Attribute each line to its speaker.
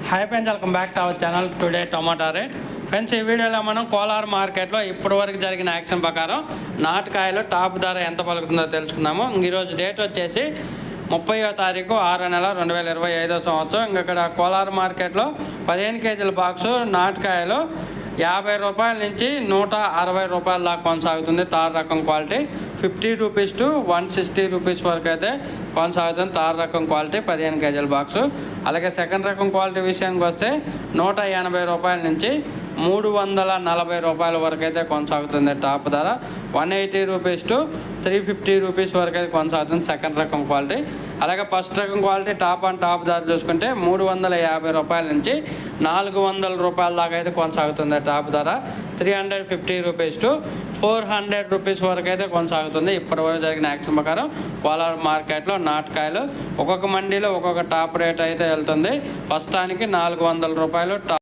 Speaker 1: Hi friends, welcome back to our channel. Today tomato rate. Friends, ఈ వీడియోలో మనం కోలార్ మార్కెట్లో ఇప్పటి వరకు జరిగిన యాక్షన్ ప్రకారం నాటుకాయలు టాప్ ధర ఎంత పలుకుతుందో తెలుసుకున్నాము. ఈరోజు డేట్ వచ్చేసి 30వ తారీఖు 6వ నెల 2025 సంవత్సరం. ఇక్కడ కోలార్ మార్కెట్లో 15 కేజీల బాక్సు నాటుకాయలు 50 రూపాయల నుంచి 160 రూపాయల దాకా కొనసాగుతుంది. తార్ రకం క్వాలిటీ 50 రూపీస్ టు 160 రూపీస్ వరకు అయితే కొనసాగుతుంది. తార్ రకం క్వాలిటీ 15 కేజీల బాక్సు. అలాగే సెకండ్ రకం క్వాలిటీ విషయానికి వస్తే 180 రూపాయల నుంచి 340 రూపాయల వరకు అయితే కొనసాగుతుంది. టాప్ ధర 180 రూపీస్ టు 350 రూపీస్ వరకు అయితే కొనసాగుతుంది సెకండ్ రకం క్వాలిటీ. అలాగే ఫస్ట్ రకం క్వాలిటీ టాప్ అండ్ టాప్ ధర చూసుకుంటే 350 రూపాయల నుంచి 400 రూపాయల దాకా అయితే కొనసాగుతుంది. టాప్ ధర 350 రూపీస్ టు 400 రూపీస్ వరకు అయితే కొనసాగుతుంది. ఇప్పటివరకు జరిగిన యాక్షన్ ప్రకారం కోలార్ మార్కెట్లో నాటుకాయలు ఒక్కొక్క మండీలో ఒక్కొక్క టాప్ రేట్ అయితే వెళ్తుంది. ప్రస్తుతానికి 400 రూపాయలు